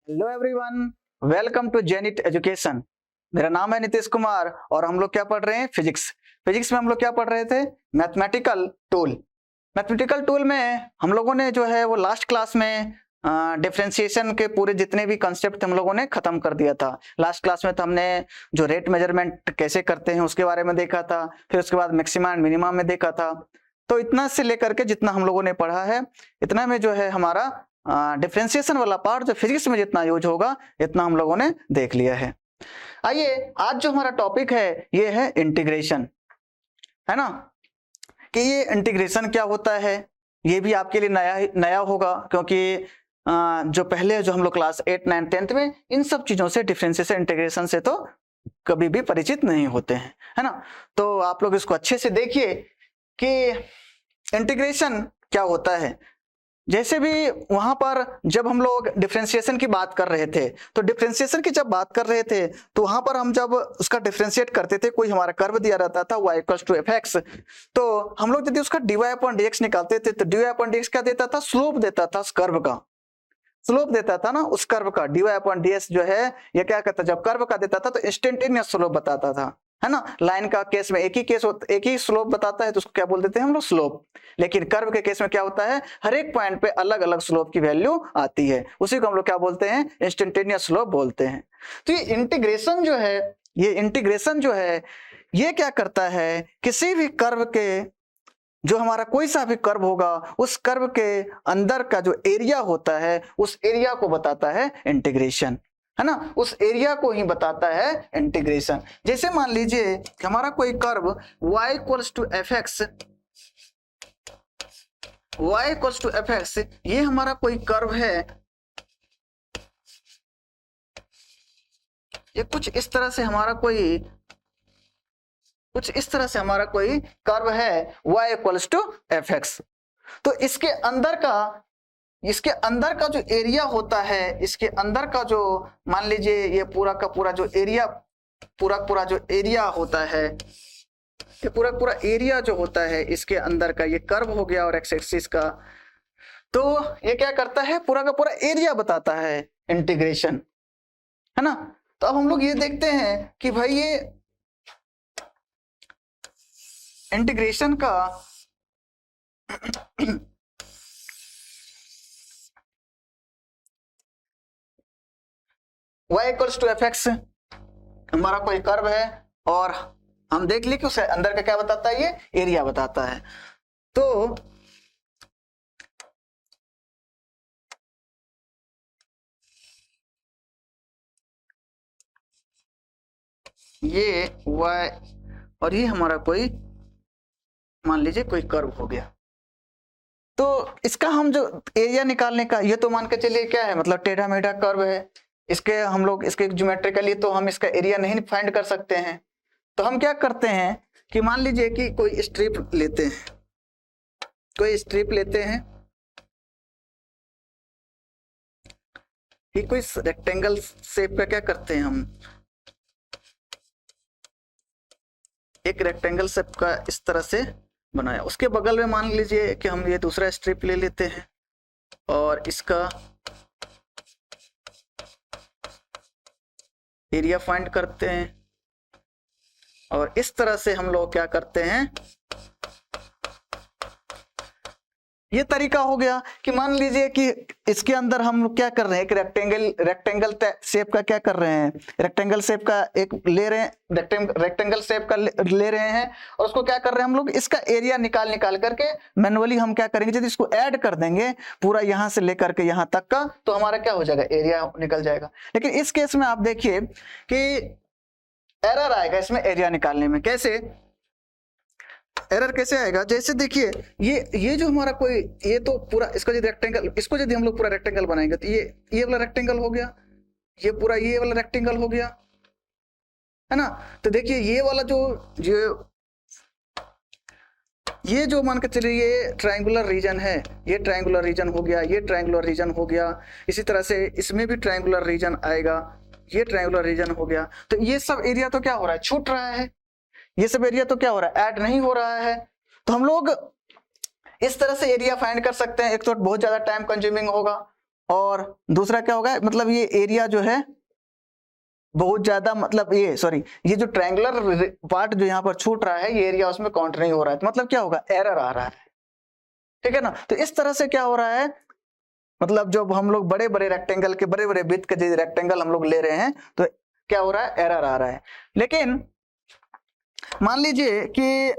Hello everyone, welcome to जेनिट education. मेरा नाम है नीतीश कुमार और हम लोग क्या पढ़ रहे हैं? फिजिक्स में हम लोग क्या पढ़ रहे थे? Mathematical tool. मैथमेटिकल टूल में हम लोगों ने जो है वो लास्ट क्लास में डिफरेंशिएशन के पूरे जितने भी कंसेप्ट हम लोगों ने खत्म कर दिया था। लास्ट क्लास में तो हमने जो रेट मेजरमेंट कैसे करते हैं उसके बारे में देखा था, फिर उसके बाद मैक्सिमा एंड मिनिमा में देखा था। तो इतना से लेकर के जितना हम लोगों ने पढ़ा है, इतना में जो है हमारा डिफरेंशिएशन वाला पार्ट जो फिजिक्स में जितना यूज होगा इतना हम लोगों ने देख लिया है। आइए, आज जो हमारा टॉपिक है ये है इंटीग्रेशन, है ना। कि ये इंटीग्रेशन क्या होता है, ये भी आपके लिए नया होगा, क्योंकि जो पहले जो हम लोग क्लास 8, 9, 10 में इन सब चीजों से, डिफरेंशिएशन, इंटीग्रेशन से तो कभी भी परिचित नहीं होते हैं, है ना। तो आप लोग इसको अच्छे से देखिए कि इंटीग्रेशन क्या होता है। जैसे भी वहां पर जब हम लोग डिफरेंशिएशन की बात कर रहे थे, तो डिफरेंशिएशन की जब बात कर रहे थे तो वहां पर हम जब उसका डिफरेंशिएट करते थे, कोई हमारा कर्व दिया रहता था y = fx, तो हम लोग यदि उसका dy/dx निकालते थे तो dy/dx क्या देता था? स्लोप देता था, उस कर्व का स्लोप देता था ना, उस कर्व का dy/ds जो है ये क्या कहता, जब कर्व का देता था तो इंस्टेंटेनियस स्लोप बताता था, है ना। लाइन का केस में एक ही स्लोप बताता है तो उसको क्या बोल देते हैं हम लोग? स्लोप। लेकिन कर्व के केस में क्या होता है? हर एक पॉइंट पे अलग अलग स्लोप की वैल्यू आती है, उसी को हम लोग क्या बोलते हैं? इंस्टेंटेनियस स्लोप बोलते हैं। तो ये इंटीग्रेशन जो है ये क्या करता है? किसी भी कर्व के, जो हमारा कोई सा भी कर्व होगा, उस कर्व के अंदर का जो एरिया होता है उस एरिया को बताता है इंटीग्रेशन, है ना। उस एरिया को ही बताता है इंटीग्रेशन। जैसे मान लीजिए कि हमारा कोई कर्व y = fx, ये हमारा कोई कर्व है, ये कुछ इस तरह से हमारा कोई कर्व है y = fx। तो इसके अंदर का जो एरिया होता है, इसके अंदर का जो, मान लीजिए ये पूरा का पूरा जो एरिया, पूरा जो एरिया होता है, ये पूरा एरिया जो होता है इसके अंदर का, ये कर्व हो गया और एक्स एक्सिस का, तो ये क्या करता है? पूरा का पूरा एरिया बताता है इंटीग्रेशन, है ना। तो अब हम लोग ये देखते हैं कि भाई ये इंटीग्रेशन का y = fx हमारा कोई कर्व है और हम देख लिए कि उसे अंदर का क्या बताता है? ये एरिया बताता है। तो ये y और ये हमारा कोई, मान लीजिए कोई कर्व हो गया, तो इसका हम जो एरिया निकालने का, ये तो मान के चलिए क्या है, मतलब टेढ़ा मेढ़ा कर्व है, इसके हम लोग इसके ज्योमेट्रिकली तो हम इसका एरिया नहीं फाइंड कर सकते हैं। तो हम क्या करते हैं कि मान लीजिए कि कोई स्ट्रिप लेते हैं कि कोई रेक्टेंगल शेप का क्या करते हैं, हम एक रेक्टेंगल शेप का इस तरह से बनाया, उसके बगल में मान लीजिए कि हम ये दूसरा स्ट्रिप ले लेते हैं और इसका एरिया फाइंड करते हैं, और इस तरह से हम लोग क्या करते हैं, ये तरीका हो गया कि मान लीजिए कि इसके अंदर हम लोग क्या कर रहे हैं, एक रेक्टेंगल शेप का क्या कर रहे हैं, रेक्टेंगल शेप का एक ले रहे हैं, रेक्टेंगल शेप का ले रहे हैं, और उसको क्या कर रहे हैं हम लोग, इसका एरिया निकाल करके मैनुअली हम क्या करेंगे, यदि इसको ऐड कर देंगे पूरा यहां से लेकर के यहां तक का, तो हमारा क्या हो जाएगा? एरिया निकल जाएगा। लेकिन इस केस में आप देखिए कि एरर आएगा इसमें एरिया निकालने में। कैसे एरर कैसे आएगा? जैसे देखिए ये जो हमारा कोई, ये तो पूरा इसका जो रेक्टेंगल, इसको यदि हम लोग पूरा रेक्टेंगल बनाएंगे तो ये वाला रेक्टेंगल हो गया, ये पूरा ये वाला रेक्टेंगल हो गया, है ना। तो देखिए ये वाला ये जो मान के चलिए ये ट्रायंगुलर रीजन है, ये ट्रायंगुलर रीजन हो गया, ये ट्रायंगुलर रीजन हो गया, इसी तरह से इसमें भी ट्रायंगुलर रीजन आएगा, ये ट्रायंगुलर रीजन हो गया। तो ये सब एरिया तो क्या हो रहा है? छूट रहा है। ये सब एरिया तो क्या हो रहा है? ऐड नहीं हो रहा है। तो हम लोग इस तरह से एरिया फाइंड कर सकते हैं। एक तो बहुत ज्यादा टाइम कंज्यूमिंग होगा, और दूसरा क्या होगा, मतलब ये एरिया जो है बहुत ज्यादा, मतलब ये जो ट्रायंगुलर पार्ट जो यहाँ पर छूट रहा है ये एरिया उसमें काउंट नहीं हो रहा है, तो मतलब क्या होगा, एरर आ रहा है। ठीक है ना। तो इस तरह से क्या हो रहा है, मतलब जब हम लोग बड़े बड़े रेक्टेंगल के, बड़े बड़े विड्थ के जो रेक्टेंगल हम लोग ले रहे हैं तो क्या हो रहा है, एरर आ रहा है। लेकिन मान लीजिए कि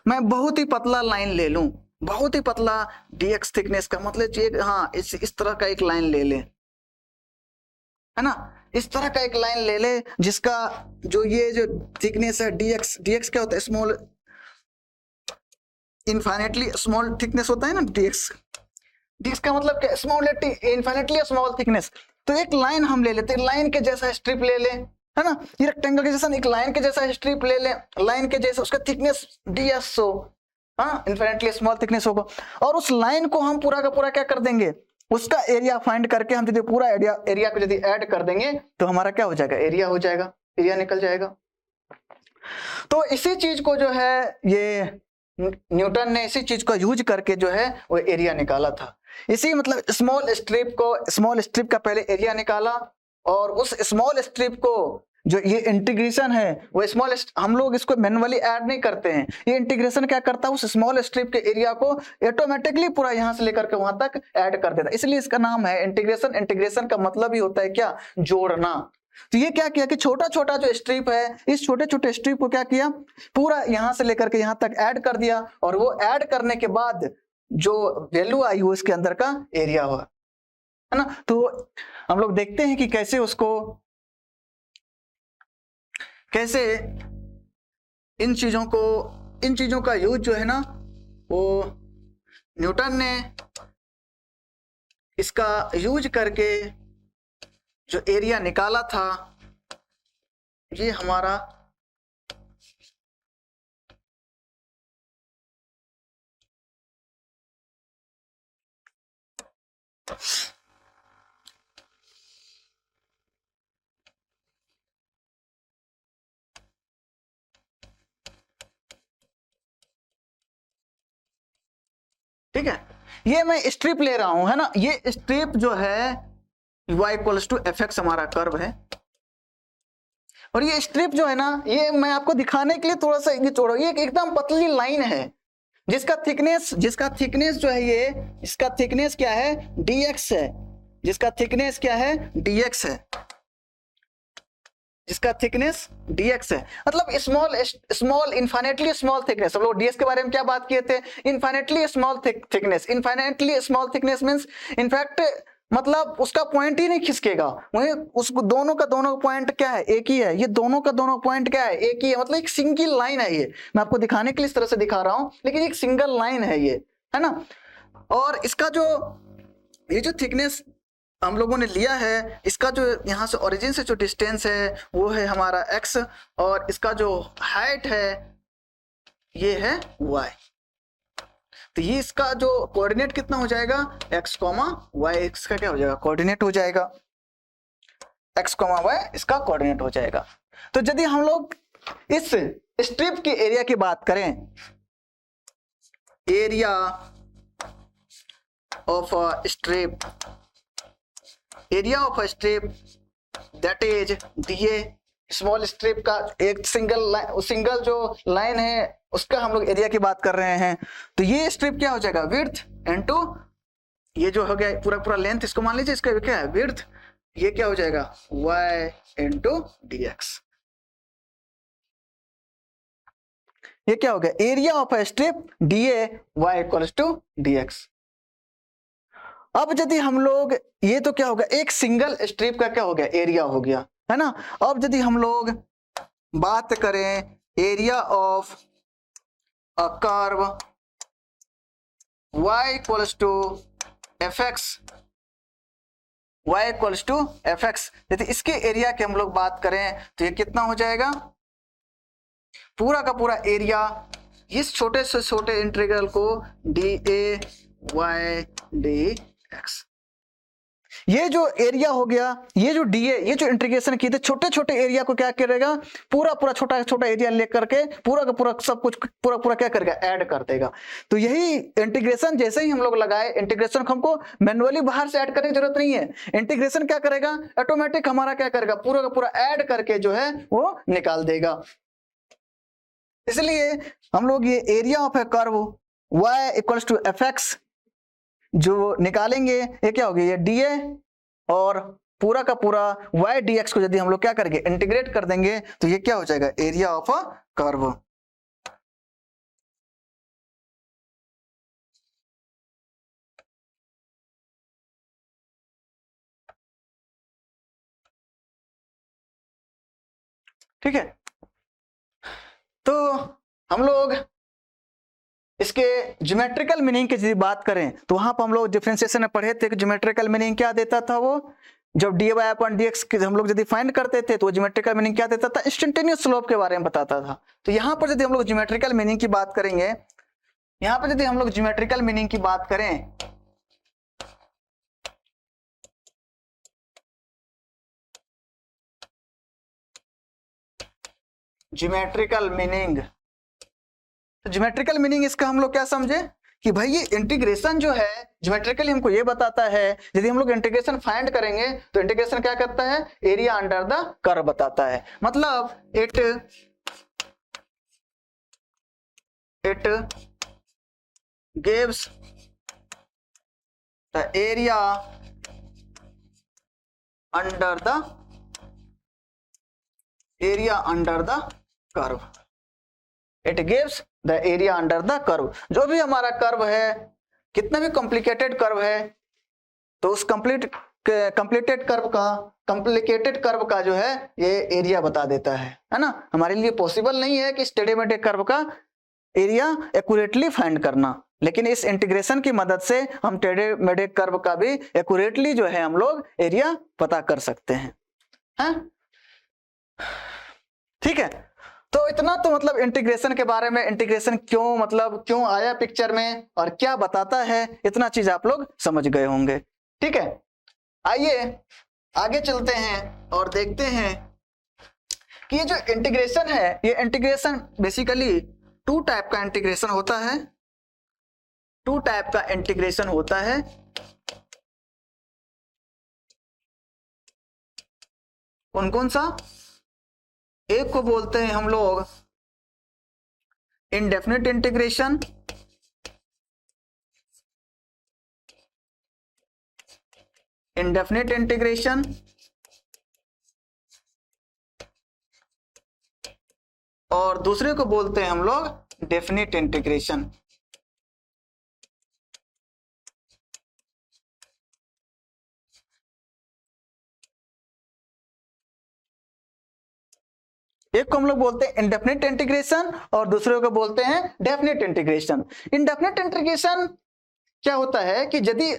मैं बहुत ही पतला लाइन ले लूं, बहुत ही पतला dx थिकनेस का, मतलब ये हाँ इस तरह का एक लाइन ले लें, है ना, इस तरह का एक लाइन ले ले जिसका जो ये जो थिकनेस है dx क्या होता है, स्मॉल, इनफाइनेटली स्मॉल थिकनेस होता है ना dx का मतलब क्या, स्मॉल इनफाइनेटली स्मॉल थिकनेस। तो एक लाइन हम ले लेते हैं, लाइन के जैसा स्ट्रिप ले लें, है ना, ये रेक्टेंगल के जैसा एक लाइन के जैसा स्ट्रिप ले लें, लाइन के जैसा, उसका थिकनेस ds हो, हाँ इनफाइनेटली स्मॉल थिकनेस होगा, और उस लाइन को हम पूरा का पूरा क्या कर देंगे, उसका एरिया फाइंड करके हम यदि पूरा एरिया को यदि ऐड कर देंगे तो हमारा क्या हो जाएगा, एरिया हो जाएगा, एरिया निकल जाएगा। तो इसी चीज को जो है ये न्यूटन ने इसी चीज को यूज करके जो है वो एरिया निकाला था। इसी मतलब स्मॉल स्ट्रिप का पहले एरिया निकाला, और उस स्मॉल स्ट्रिप को जो ये इंटीग्रेशन है वो स्मॉल, हम लोग इसको मैन्युअली ऐड नहीं करते हैं, ये इंटीग्रेशन क्या करता है, उस स्मॉल स्ट्रिप के एरिया को ऑटोमेटिकली पूरा यहां से लेकर के वहां तक ऐड कर देता है, इसलिए इसका नाम है इंटीग्रेशन। इंटीग्रेशन का मतलब ही होता है क्या, जोड़ना। तो ये क्या किया कि छोटा छोटा जो स्ट्रिप है, इस छोटे छोटे स्ट्रिप को क्या किया, पूरा यहां से लेकर के यहां तक ऐड कर दिया, और वो ऐड करने के बाद जो वैल्यू आई हो इसके अंदर का एरिया हुआ, है ना। तो हम लोग देखते हैं कि कैसे इन चीजों का यूज जो है ना, वो न्यूटन ने इसका यूज करके जो एरिया निकाला था, ये हमारा ठीक है, ये मैं स्ट्रिप ले रहा हूं, है ना, ये स्ट्रिप जो है y equals to f x हमारा कर्व है, और ये स्ट्रिप जो है ना, ये मैं आपको दिखाने के लिए थोड़ा सा ये छोड़ो, ये एकदम पतली लाइन है जिसका थिकनेस जो है ये, इसका थिकनेस क्या है, dx है, जिसका थिकनेस क्या है, dx है, जिसका थिकनेस dx है, मतलब स्मॉल इनफाइनेटली स्मॉल थिकनेस। हम लोग dx के बारे में क्या बात किए थे, infinitely small thickness. Infinitely small thickness means in fact मतलब उसका पॉइंट ही नहीं खिसकेगा, वहीं उसको दोनों का पॉइंट क्या है, एक ही है, ये दोनों का पॉइंट क्या है, एक ही है, मतलब एक सिंगल लाइन है। ये मैं आपको दिखाने के लिए इस तरह से दिखा रहा हूं, लेकिन एक सिंगल लाइन है ये, है ना। और इसका ये जो थिकनेस हम लोगों ने लिया है, इसका जो यहाँ से ओरिजिन से जो डिस्टेंस है वो है हमारा x, और इसका जो हाइट है ये है y। तो ये इसका जो कोऑर्डिनेट कितना हो जाएगा, x, y, इसका क्या हो जाएगा, कोऑर्डिनेट हो जाएगा, x, y इसका कोऑर्डिनेट हो जाएगा। तो यदि हम लोग इस स्ट्रिप के एरिया की बात करें, area of a strip, area of a strip that is दिए स्मॉल स्ट्रिप का एक सिंगल जो लाइन है उसका हम लोग एरिया की बात कर रहे हैं। तो ये स्ट्रिप क्या हो जाएगा, विड्थ इनटू ये जो हो गया पूरा लेंथ, इसको मान लीजिए इसका क्या है विड्थ, ये क्या हो जाएगा y इनटू dx। ये क्या हो गया, area of a strip dA y equals to dx। अब यदि हम लोग, ये तो क्या हो गया, एक सिंगल स्ट्रिप का क्या हो गया, एरिया हो गया, है ना। अब यदि हम लोग बात करें area of a curve y equals to f x, y equals to f x, यदि इसके एरिया की हम लोग बात करें तो ये कितना हो जाएगा, पूरा का पूरा एरिया इस छोटे से छोटे इंटीग्रल को dA y dx। ये जो एरिया हो गया, ये जो डीए, ये जो इंटीग्रेशन किए थे छोटे छोटे एरिया को क्या करेगा, पूरा पूरा छोटा छोटा एरिया लेकर के पूरा का पूरा सब कुछ पूरा पूरा क्या करेगा, ऐड कर देगा। तो यही इंटीग्रेशन जैसे ही हम लोग लगाए, इंटीग्रेशन को हमको मैनुअली बाहर से ऐड करने की जरूरत नहीं है, इंटीग्रेशन क्या करेगा, ऑटोमेटिक हमारा क्या करेगा, पूरा का पूरा ऐड करके जो है वो निकाल देगा। इसलिए हम लोग ये area of a curve y equals to f x जो निकालेंगे, ये क्या हो गया, ये डी ए, और पूरा का पूरा y dx को यदि हम लोग क्या करेंगे, इंटीग्रेट कर देंगे, तो ये क्या हो जाएगा, एरिया ऑफ अ कर्व। ठीक है, तो हम लोग इसके ज्योमेट्रिकल मीनिंग की यदि बात करें तो वहां पर हम लोग डिफरेंशिएशन में पढ़े थे कि ज्योमेट्रिकल मीनिंग क्या देता था, वो जब d y upon D x हम लोग यदि फाइंड करते थे तो ज्योमेट्रिकल मीनिंग क्या देता था, इंस्टेंटेनियस स्लोप के बारे में बताता था। तो यहाँ पर यदि हम लोग ज्योमेट्रिकल मीनिंग की बात करेंगे, यहाँ पर यदि हम लोग ज्योमेट्रिकल मीनिंग की बात करें, ज्योमेट्रिकल मीनिंग, तो ज्योमेट्रिकल मीनिंग इसका हम लोग क्या समझे कि भाई ये इंटीग्रेशन जो है ज्योमेट्रिकली हमको ये बताता है, यदि हम लोग इंटीग्रेशन फाइंड करेंगे तो इंटीग्रेशन क्या करता है, एरिया अंडर द कर्व बताता है। मतलब it gives the area under the curve, it gives the area under the curve. जो भी हमारा कर्व है, कितना भी कॉम्प्लिकेटेड कर्व है, तो उस कॉम्प्लिकेटेड कर्व का जो है ये एरिया बता देता है ना। हमारे लिए पॉसिबल नहीं है कि इस टेढ़े मेढ़े कर्व का एरिया एक्यूरेटली फाइंड करना, लेकिन इस इंटीग्रेशन की मदद से हम टेढ़े मेढ़े कर्व का भी एक्यूरेटली जो है हम लोग एरिया पता कर सकते हैं। ठीक है, तो इतना तो मतलब इंटीग्रेशन के बारे में, इंटीग्रेशन क्यों मतलब क्यों आया पिक्चर में और क्या बताता है, इतना चीज आप लोग समझ गए होंगे। ठीक है, आइए आगे चलते हैं और देखते हैं कि ये जो इंटीग्रेशन है, ये इंटीग्रेशन बेसिकली टू टाइप का इंटीग्रेशन होता है, टू टाइप का इंटीग्रेशन होता है। कौन कौन सा, एक को बोलते हैं हम लोग इंडेफिनिट इंटीग्रेशन, इंडेफिनिट इंटीग्रेशन, और दूसरे को बोलते हैं हम लोग डेफिनिट इंटीग्रेशन। एक को हम लोग बोलते हैं इंडेफिनिट इंटीग्रेशन और दूसरे को बोलते हैं डेफिनिट इंटीग्रेशन। इंडेफिनिट इंटीग्रेशन क्या होता है कि यदि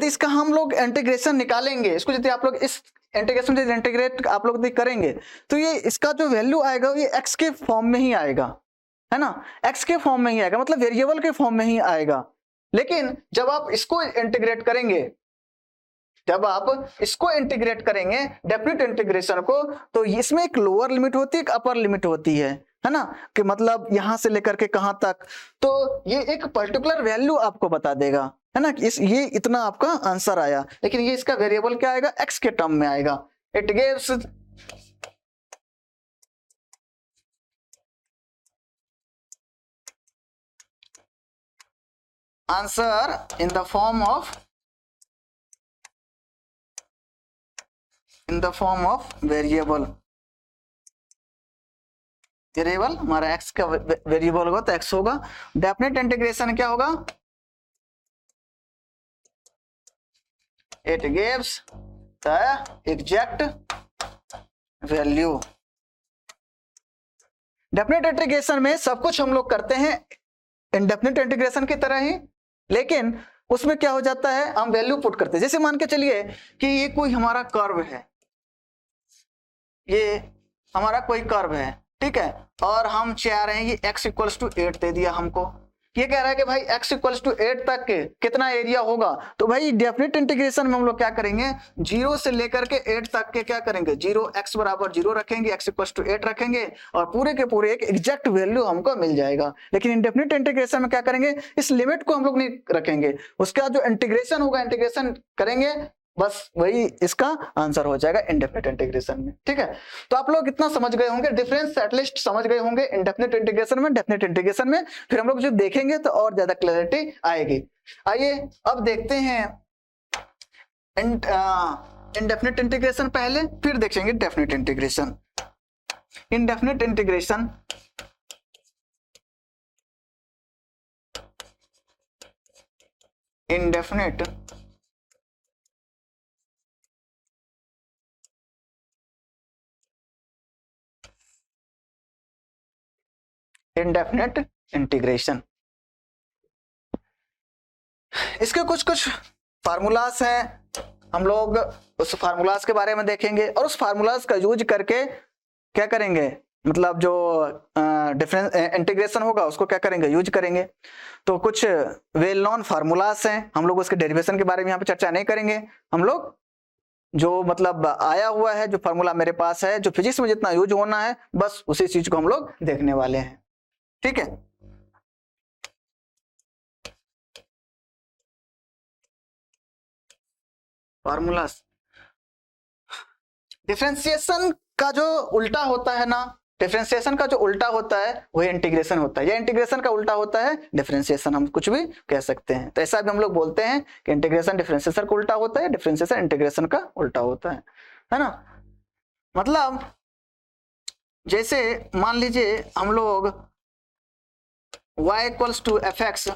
इसका हम लोग इंटीग्रेशन निकालेंगे, इसको यदि आप लोग इस इंटीग्रेशन यदि इंटीग्रेट आप लोग करेंगे तो ये इसका जो वैल्यू आएगा ये एक्स के फॉर्म में ही आएगा, है ना, एक्स के फॉर्म में ही आएगा, मतलब वेरिएबल के फॉर्म में ही आएगा। लेकिन जब आप इसको इंटीग्रेट करेंगे, जब आप इसको इंटीग्रेट करेंगे डेफिनिट इंटीग्रेशन को, तो इसमें एक लोअर लिमिट होती है, एक अपर लिमिट होती है ना, कि मतलब यहां से लेकर के कहां तक, तो ये एक पर्टिकुलर वैल्यू आपको बता देगा, है ना, ये इतना आपका आंसर आया, लेकिन ये इसका वेरिएबल क्या आएगा, एक्स के टर्म में आएगा। It gives answer in the form of variable. हमारा एक्स का वेरिएबल होगा तो एक्स होगा। डेफिनेट इंटीग्रेशन क्या होगा, it gives the exact value. Definite integration में सब कुछ हम लोग करते हैं इंडेफिनिट इंटीग्रेशन की तरह ही, लेकिन उसमें क्या हो जाता है, हम वैल्यू पुट करते हैं। जैसे मान के चलिए कि ये कोई हमारा कर्व है, ये हमारा कोई कर्व है, ठीक है, और हम चाह रहे हैं ये x इक्वल्स टू 8 दे दिया हमको, ये कह रहा है कि भाई x इक्वल्स टू 8 तक के कितना एरिया होगा, तो भाई डेफिनेट इंटीग्रेशन में हम लोग क्या करेंगे, 0 से लेकर के 8 तक के क्या करेंगे, 0 x बराबर 0 रखेंगे, x इक्वल्स टू 8 रखेंगे और पूरे के पूरे एक एग्जैक्ट वैल्यू हमको मिल जाएगा। लेकिन इंडेफिनिट इंटीग्रेशन में क्या करेंगे, इस लिमिट को हम लोग नहीं रखेंगे, उसके बाद जो इंटीग्रेशन होगा इंटीग्रेशन करेंगे, बस वही इसका आंसर हो जाएगा इंडेफिनिट इंटीग्रेशन में। ठीक है, तो आप लोग इतना समझ गए होंगे, डिफरेंस एटलीस्ट समझ गए होंगे इंडेफिनिट इंटीग्रेशन में, डेफिनिट इंटीग्रेशन में। फिर हम लोग जो देखेंगे तो और ज्यादा क्लैरिटी आएगी। आइए अब देखते हैं इंडेफिनिट इंटीग्रेशन पहले, फिर देखेंगे definite integration. Indefinite integration indefinite indefinite integration, इसके कुछ कुछ फार्मूलास हैं, हम लोग उस फार्मूलास के बारे में देखेंगे और उस फार्मूलास का यूज करके क्या करेंगे, मतलब जो डिफरेंस इंटीग्रेशन होगा उसको क्या करेंगे, यूज करेंगे। तो कुछ वेल नोन फार्मूलास हैं, हम लोग उसके डेरिवेशन के बारे में यहाँ पे चर्चा नहीं करेंगे। हम लोग जो मतलब आया हुआ है, जो फार्मूला मेरे पास है, जो फिजिक्स में जितना यूज होना है, बस उसी चीज को हम लोग देखने वाले हैं। ठीक है, फार्मूलास, डिफरेंशिएशन का जो उल्टा होता है ना, डिफरेंशिएशन का जो उल्टा होता है वही इंटीग्रेशन होता है, या इंटीग्रेशन का उल्टा होता है डिफरेंशिएशन, हम कुछ भी कह सकते हैं। तो ऐसा भी हम लोग बोलते हैं कि इंटीग्रेशन डिफरेंशिएशन का उल्टा होता है, डिफरेंशिएशन इंटीग्रेशन का उल्टा होता है ना। मतलब जैसे मान लीजिए हम लोग y equals to f x,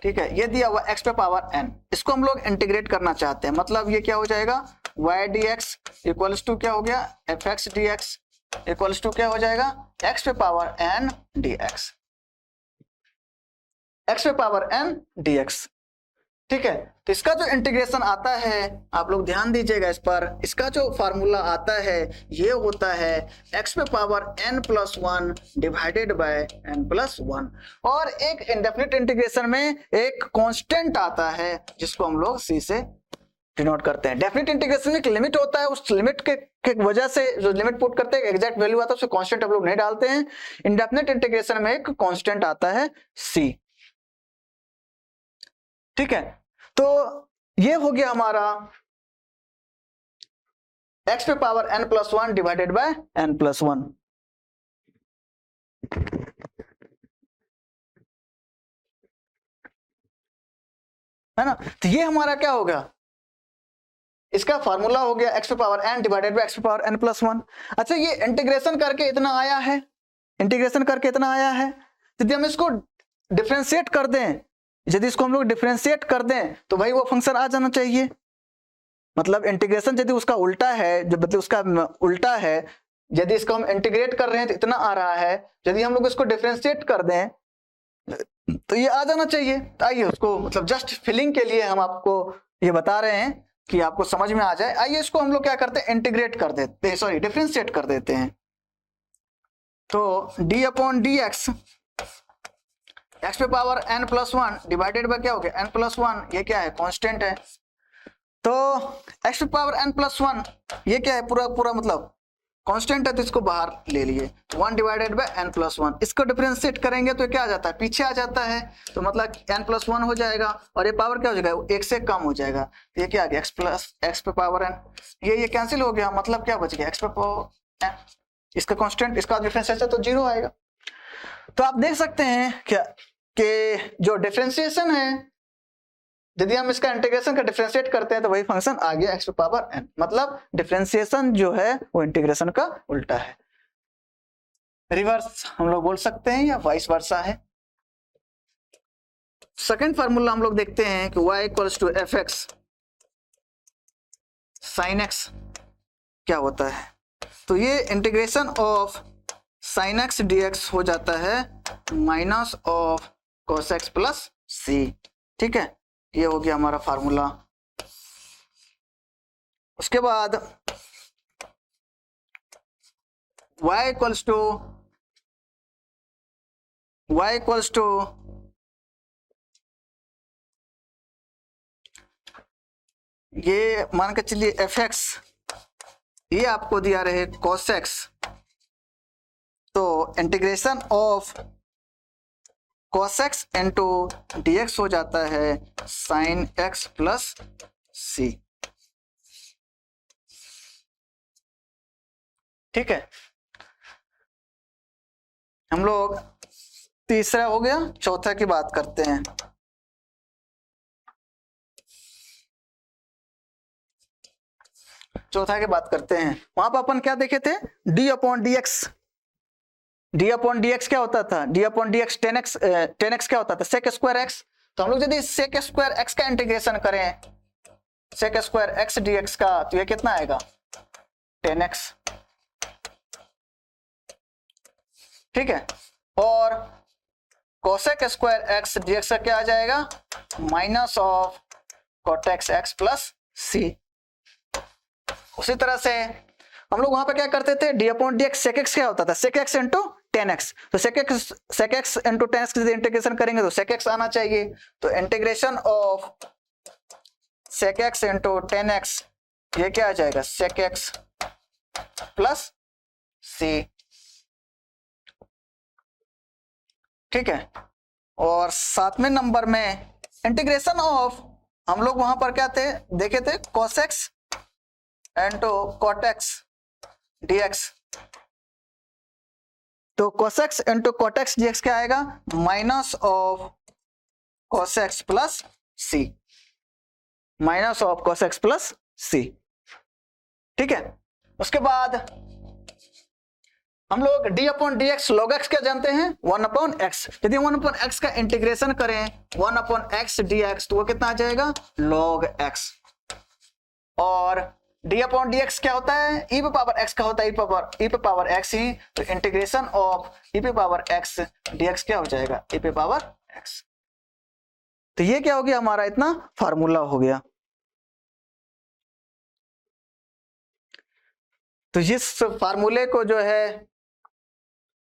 ठीक है, ये दिया हुआ x पे पावर n, इसको हम लोग इंटीग्रेट करना चाहते हैं, मतलब ये क्या हो जाएगा, y dx इक्वल्स टू क्या हो गया, f x d x equals to क्या हो जाएगा, x पे पावर n dx, x पे पावर n dx। ठीक है, तो इसका जो इंटीग्रेशन आता है, आप लोग ध्यान दीजिएगा इस पर, इसका जो फार्मूला आता है ये होता है x पे power n plus 1 divided bye n plus 1, और एक इंडेफिनिट इंटीग्रेशन में एक कांस्टेंट आता है जिसको हम लोग c से डिनोट करते हैं। डेफिनिट इंटीग्रेशन में एक लिमिट होता है, उस लिमिट के वजह से जो लिमिट पुट करते हैं एग्जैक्ट वैल्यू आता है, उससे कांस्टेंट हम लोग नहीं डालते हैं। इंडेफिनिट इंटीग्रेशन में एक कांस्टेंट आता है c। ठीक है, तो ये हो गया हमारा x पे power n plus 1 divided bye n plus 1। है ना, तो ये हमारा क्या हो गया, इसका फार्मूला हो गया x पे power n divided by x पे पावर n प्लस 1। अच्छा, ये इंटीग्रेशन करके इतना आया है, इंटीग्रेशन करके इतना आया है, यदि हम इसको डिफरेंशिएट कर दें, यदि इसको हम लोग डिफरेंशिएट कर दें तो भाई वो फंक्शन आ जाना चाहिए। मतलब इंटीग्रेशन यदि उसका उल्टा है, जो मतलब उसका उल्टा है, यदि इसको हम इंटीग्रेट कर रहे हैं तो इतना आ रहा है, यदि हम लोग इसको डिफरेंशिएट कर दें तो ये आ जाना चाहिए। तो आइए उसको मतलब जस्ट फिलिंग के लिए हम आपको ये बता रहे हैं कि आपको समझ में आ जाए। आइए इसको हम लोग क्या करते हैं, इंटीग्रेट कर देते हैं, सॉरी डिफरेंशिएट कर देते हैं। तो d upon D X, X पे power n plus 1 divided by क्या हो गया, n प्लस 1, ये क्या है, कांस्टेंट है। तो x पे पावर n प्लस 1 ये क्या है, पूरा पूरा मतलब कांस्टेंट है, तो इसको बाहर ले लिए, 1 डिवाइडेड बाय n प्लस 1, इसको डिफरेंशिएट करेंगे तो क्या आ जाता है, पीछे आ जाता है, तो मतलब n प्लस 1 हो जाएगा और ये पावर क्या हो जाएगा, 1 से कम हो जाएगा, तो ये क्या आ गया, x प्लस x पे पावर n, ये कैंसिल हो गया, मतलब क्या बच गया, x पे पावर n, इसका कांस्टेंट, इसका डिफरेंशिएशन तो 0 आएगा। तो आप देख सकते हैं क्या कि जो डिफरेंशिएशन है, यदि हम इसका इंटीग्रेशन का डिफरेंशिएट करते हैं तो वही फंक्शन आ गया x पे पावर n, मतलब डिफरेंशिएशन जो है वो इंटीग्रेशन का उल्टा है, रिवर्स हम लोग बोल सकते हैं, या वाइस वर्सा है। सेकंड फार्मूला हम लोग देखते हैं कि y equals to f x sine x क्या होता है, तो ये integration of sine x dx हो जाता है minus of cos x plus c। ठीक है, ये हो गया हमारा फार्मूला। उसके बाद y equals to y equals to ये मान के चलिए एफ एक्स, ये आपको दिया रहे cos x, तो integration of cos x into dx हो जाता है sin x प्लस c। ठीक है, हम लोग तीसरा हो गया, चौथा की बात करते हैं। चौथा की बात करते हैं, वहां पर अपन क्या देखे थे, d upon D x. D upon D x क्या होता था, D upon D x 10x क्या होता था, सेक स्क्वायर एक्स। तो हम लोग यदि सेक स्क्वायर एक्स का इंटीग्रेशन करें, sec square x d x का, तो ये कितना आएगा 10x। ठीक है, और cosec square x d x का क्या आ जाएगा, minus of cot x x plus c. उसी तरह से हम लोग वहां पे क्या करते थे, d upon D x sec x क्या होता था, सेक एक्स इंटू 10x। तो सेक एक्स इंटू 10x की इंटीग्रेशन करेंगे तो सेक एक्स आना चाहिए। तो integration of sec x into 10x, ये क्या आ जाएगा, सेक एक्स प्लस सी। ठीक है, और 7वें नंबर में इंटीग्रेशन ऑफ, हम लोग वहां पर क्या थे, देखे थे cos x into cot x dx। तो cos x into cot x dx क्या आएगा, minus of cos x plus c, minus of cos x plus c. ठीक है, उसके बाद हम लोग d upon D x log x क्या जानते हैं, 1 अपॉन एक्स। यदि 1 अपॉन एक्स का इंटीग्रेशन करें 1 अपॉन एक्स डी एक्स, तो वो कितना आ जाएगा, लॉग एक्स। और d अपॉन डी एक्स क्या होता है, e पे पावर x का होता है, e पे पावर x ही। तो इंटीग्रेशन ऑफ e पे पावर x dx क्या हो जाएगा, e पे पावर x। तो ये क्या हो गया, हमारा इतना फार्मूला हो गया। तो इस फार्मूले को जो है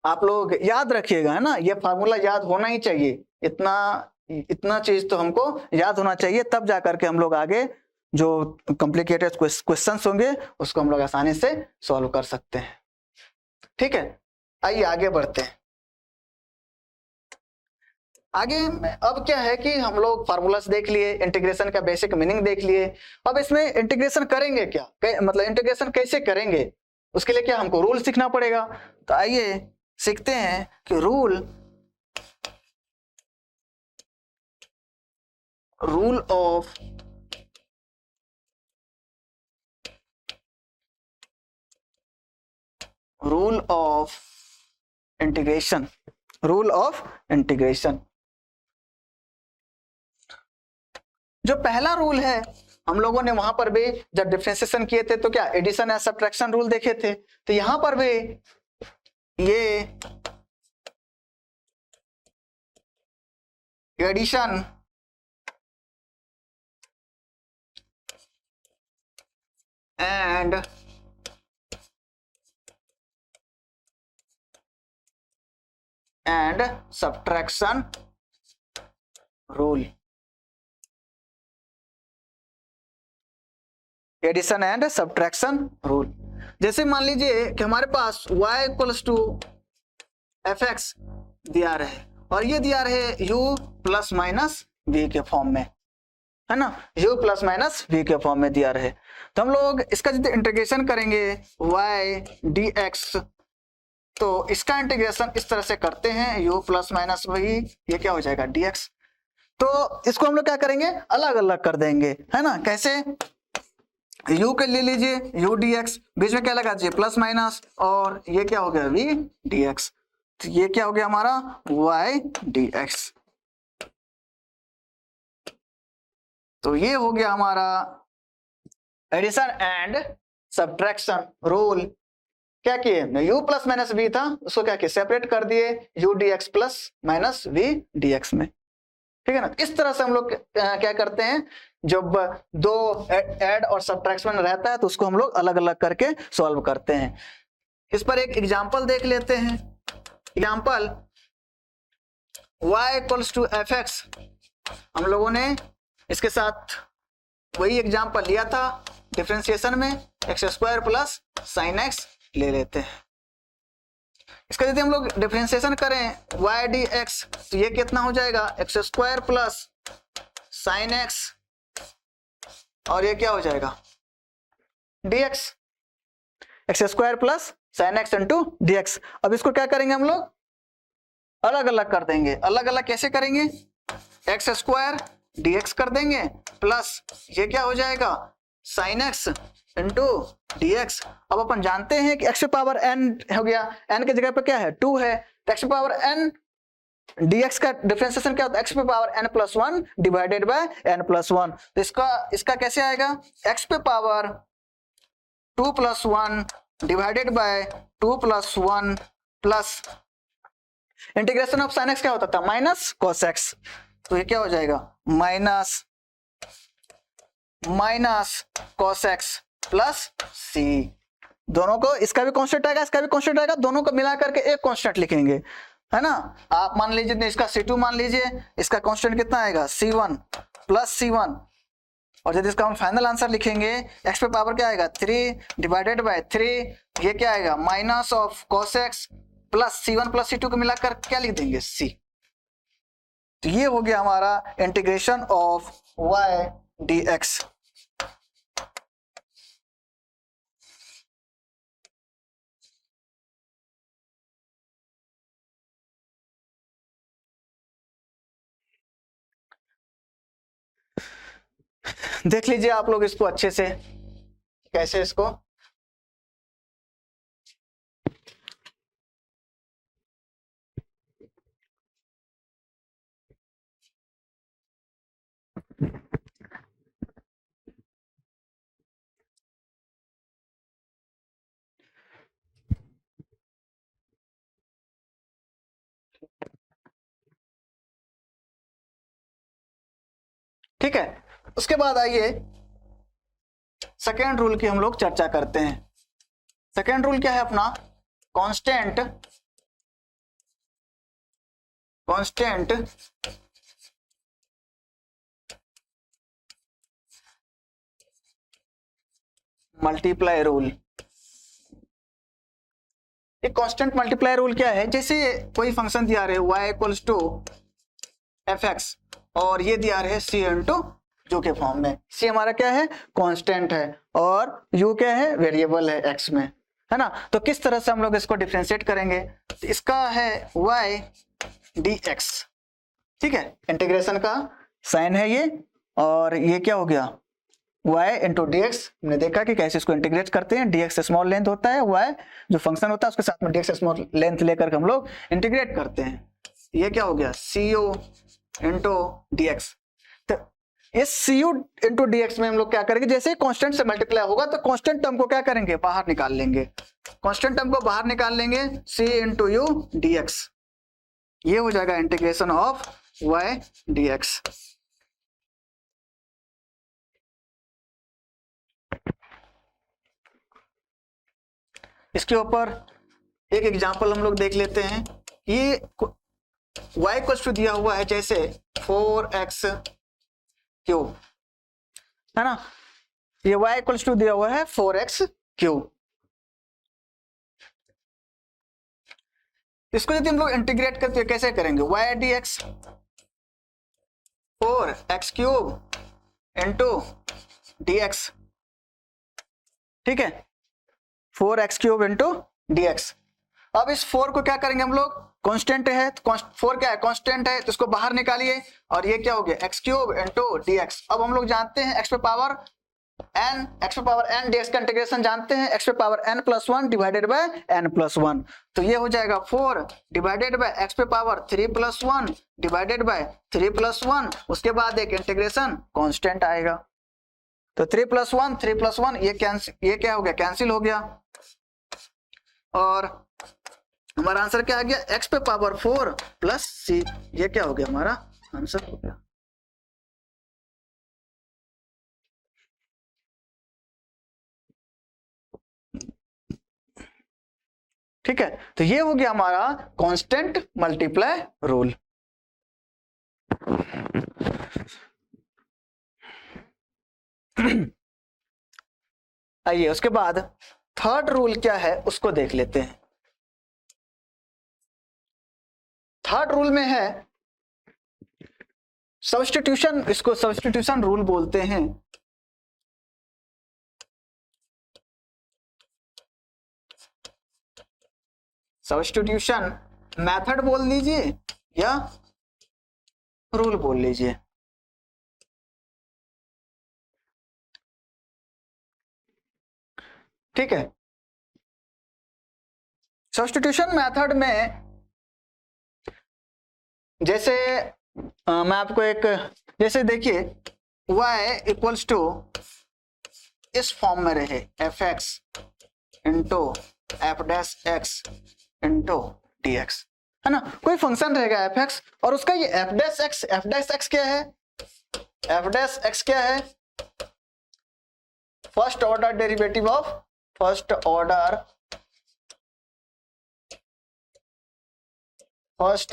आप लोग याद रखिएगा, है ना, ये फार्मूला याद होना ही चाहिए। इतना चीज तो हमको याद होना चाहिए, तब जाकर के हम लोग आगे जो कॉम्प्लिकेटेड क्वेश्चंस होंगे उसको हम लोग आसानी से सॉल्व कर सकते हैं। ठीक है, आइए आगे बढ़ते हैं। आगे अब क्या है कि हम लोग फार्मूलास देख लिए, इंटीग्रेशन का बेसिक मीनिंग देख लिए। अब इसमें इंटीग्रेशन करेंगे क्या, मतलब इंटीग्रेशन कैसे करेंगे, उसके लिए क्या हमको रूल सीखना पड़ेगा। तो आइए सीखते हैं कि rule of integration. Rule of integration, जो पहला रूल है, हम लोगों ने वहां पर भी जब डिफरेंशिएशन किए थे तो क्या एडिशन या सब्ट्रैक्शन रूल देखे थे। तो यहां पर भी ये addition and subtraction rule, addition and subtraction rule. जैसे मान लीजिए कि हमारे पास y equals to f x दिया रहे और ये दिया रहे u प्लस माइनस v के फॉर्म में, है ना, u प्लस माइनस v के फॉर्म में दिया रहे। तो हम लोग इसका जब इंटीग्रेशन करेंगे y dx, तो इसका इंटीग्रेशन इस तरह से करते हैं, u प्लस माइनस v, ये क्या हो जाएगा dx। तो इसको हम लोग क्या करेंगे, अलग अलग कर देंगे, है ना। कैसे, u के ले लीजिए u dx, बीच में क्या लगा दीजिए प्लस माइनस, और ये क्या हो गया v dx। तो ये क्या हो गया हमारा y dx। तो ये हो गया हमारा एडिशन एंड सब्ट्रैक्शन रूल। क्या किए, u प्लस माइनस v था, उसको क्या किए, सेपरेट कर दिए u dx plus minus v dx में। ठीक है ना। इस तरह से हम लोग क्या करते हैं, जब दो ऐड और सब्ट्रैक्शन रहता है तो उसको हम लोग अलग अलग करके सॉल्व करते हैं। इस पर एक एग्जांपल देख लेते हैं। Example, y equals to f x, हम लोगों ने इसके साथ वही एग्जाम्पल लिया था डिफरेंशिएशन में, x square plus sine x ले लेते हैं। इसका यदि हम लोग डिफरेंशिएशन करें y डी एक्स, तो ये कितना हो जाएगा, x square plus sine x, और ये क्या हो जाएगा dx, x square plus sine x into D x. अब इसको क्या करेंगे हम लोग, अलग अलग कर देंगे। अलग अलग कैसे करेंगे, एक्स स्क्वायर डी एक्स कर देंगे प्लस ये क्या हो जाएगा sine x into D x. अब अपन जानते हैं कि एक्स पे पावर एन हो गया, एन की जगह पे क्या है 2 है, तो एक्स पे पावर एन dx का डिफरेंशिएशन क्या होता है, x पे power n plus 1 divided bye n plus 1। तो इसका कैसे आएगा, x पे power 2 plus 1 divided bye 2 plus 1 plus integration of sine x क्या होता था, माइनस कॉस एक्स। तो ये क्या हो जाएगा, माइनस कॉस एक्स प्लस सी। दोनों को, इसका भी कांस्टेंट आएगा, इसका भी कांस्टेंट आएगा, दोनों को मिला करके एक कांस्टेंट लिखेंगे, है ना। आप मान लीजिए इसका C2 मान लीजिए, इसका कांस्टेंट कितना आएगा C1 प्लस C1, और यदि इसका हम फाइनल आंसर लिखेंगे x पे पावर क्या आएगा 3 डिवाइडेड बाय 3, ये क्या आएगा minus of cos x plus C1 plus C2 को मिलाकर क्या लिख देंगे C। तो ये हो गया हमारा इंटीग्रेशन ऑफ y dx। देख लीजिए आप लोग इसको अच्छे से, कैसे इसको ठीक है। उसके बाद आइए सेकेंड रूल की हम लोग चर्चा करते हैं। सेकेंड रूल क्या है अपना, कांस्टेंट मल्टीप्लाई रूल। एक कांस्टेंट मल्टीप्लाई रूल क्या है, जैसे कोई फंक्शन दिया रहे y equals to f x, और ये दिया रहे c इंटू यू के फॉर्म में। c हमारा क्या है, कांस्टेंट है, और u क्या है, वेरिएबल है x में, है ना। तो किस तरह से हम लोग इसको डिफरेंशिएट करेंगे, तो इसका है y dx, ठीक है, इंटीग्रेशन का साइन है ये, और ये क्या हो गया y इंटू डी एक्स। हमने देखा कि कैसे इसको इंटीग्रेट करते हैं, dx स्मॉल लेंथ होता है, y जो फंक्शन होता है उसके साथ में dx स्मॉल लेंथ लेकर हम लोग इंटीग्रेट करते हैं। ये क्या हो गया cu इंटू डी एक्स। तो इस cu इंटू डी एक्स में हम लोग क्या करेंगे, जैसे कांस्टेंट से मल्टीप्लाई होगा तो कांस्टेंट टर्म को क्या करेंगे, बाहर निकाल लेंगे। कांस्टेंट टर्म को बाहर निकाल लेंगे, c into U D x, ये हो जाएगा इंटीग्रेशन ऑफ y dx। इसके ऊपर एक एग्जांपल हम लोग देख लेते हैं। ये y इक्वल्स टू दिया हुआ है जैसे 4x क्यूब, है ना, ये y इक्वल्स टू दिया हुआ है 4x क्यूब। इसको यदि हम लोग इंटीग्रेट करते कैसे करेंगे, y dx 4x cube into dx, ठीक है, 4x क्यूब इंटू dx। अब इस 4 को क्या करेंगे हम लोग, कांस्टेंट है तो 4 क्या है, कांस्टेंट है, तो इसको बाहर निकालिए, और ये क्या हो गया x क्यूब इंटू dx। अब हम लोग जानते हैं x पे पावर n dx का इंटीग्रेशन जानते हैं, x पे power n plus 1 divided bye n plus 1। तो ये हो जाएगा 4 डिवाइडेड बाय x पे power 3 plus 1 divided bye 3 plus 1, उसके बाद एक इंटीग्रेशन कांस्टेंट आएगा। तो 3 प्लस 1 ये क्या हो गया, कैंसिल हो गया, और हमारा आंसर क्या आ गया, x पे पावर 4 प्लस c, ये क्या हो गया हमारा आंसर हो गया। ठीक है, तो ये हो गया हमारा कांस्टेंट मल्टीप्लाई रूल। आइए उसके बाद थर्ड रूल क्या है उसको देख लेते हैं। थर्ड रूल में है सब्स्टिट्यूशन, इसको सब्स्टिट्यूशन रूल बोलते हैं। सब्स्टिट्यूशन मेथड बोल लीजिए या रूल बोल लीजिए। ठीक है, सब्स्टिट्यूशन मेथड में जैसे मैं आपको एक, जैसे देखिए y इक्वल्स टू इस फॉर्म में रहे F x into F dash x into D x, है ना। कोई फंक्शन रहेगा एफ एक्स और उसका ये एफ डैश एक्स क्या है, एफ डैश एक्स क्या है, first order derivative of first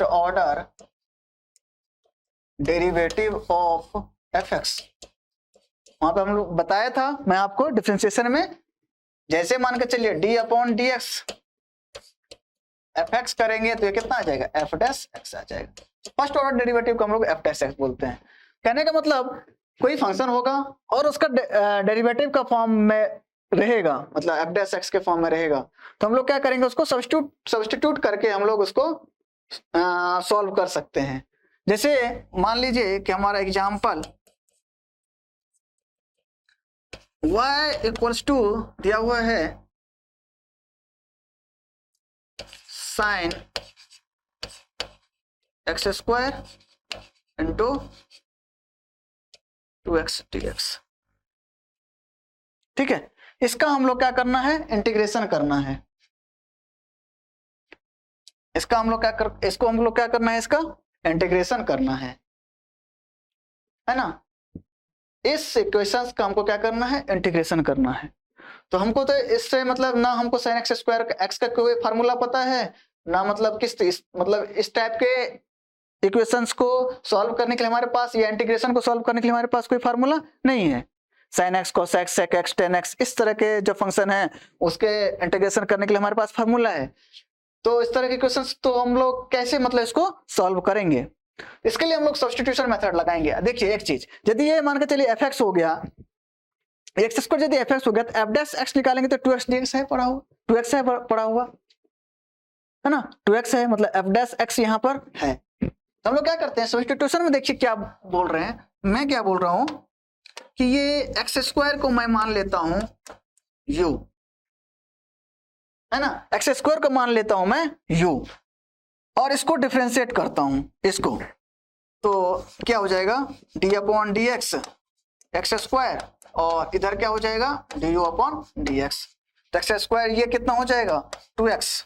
order derivative of F x. वहां पे हम लोग बताया था मैं आपको डिफरेंशिएशन में, जैसे मान के चलिए D upon D x F x करेंगे तो ये कितना आ जाएगा, एफ डैश एक्स आ जाएगा। फर्स्ट ऑर्डर डेरिवेटिव को हम लोग एफ डैश एक्स बोलते हैं। कहने का मतलब कोई फंक्शन होगा और उसका डेरिवेटिव का फॉर्म में रहेगा, मतलब एफ डैश एक्स के फॉर्म में रहेगा, तो हम लोग क्या करेंगे, उसको सब्स्टिट्यूट करके हम लोग उसको सॉल्व कर सकते हैं। जैसे मान लीजिए कि हमारा एग्जाम्पल y इक्वल्स टू दिया हुआ है sine x square into 2x dx। ठीक है, इसका हम लोग क्या करना है, इंटीग्रेशन करना है। इसको हम लोग क्या करना है, इसका इंटीग्रेशन करना है ना। इस इक्वेशंस का हमको क्या करना है, इंटीग्रेशन करना है। तो हमको तो इससे मतलब ना हमको साइन एक्स स्क्वायर एक्स का कोई फार्मूला पता है ना, मतलब मतलब इस टाइप के इक्वेशंस को सॉल्व करने के लिए हमारे पास, या इंटीग्रेशन को सॉल्व करने के लिए हमारे पास कोई फार्मूला नहीं है। Sine x cos x sec x tan x इस तरह के जो फंक्शन है उसके इंटीग्रेशन करने के लिए हमारे पास फार्मूला है। तो इस तरह के क्वेश्चंस तो हम लोग कैसे मतलब इसको सॉल्व करेंगे, इसके लिए हम लोग सब्स्टिट्यूशन मेथड लगाएंगे। देखिए एक चीज, यदि ये मान के चलिए एफ एक्स हो गया, एक्स स्क्वायर यदि एफ एक्स हो गया तो एफ डैश एक्स निकालेंगे तो 2x dx है पड़ा हुआ, 2x है पड़ा हुआ, है ना, 2x है मतलब एफ डैश एक्स यहाँ पर है। तो हम लोग क्या करते हैं सब्स्टिट्यूशन में, देखिए क्या बोल रहे हैं, मैं क्या बोल रहा हूं कि ये एक्स स्क्वायर को मैं मान लेता हूं u, है ना, एक्स स्क्वायर को मान लेता हूं मैं u और इसको डिफरेंशिएट करता हूं इसको, तो क्या हो जाएगा D upon D X x square और इधर क्या हो जाएगा D you upon D x. तो एक्स स्क्वायर ये कितना हो जाएगा 2x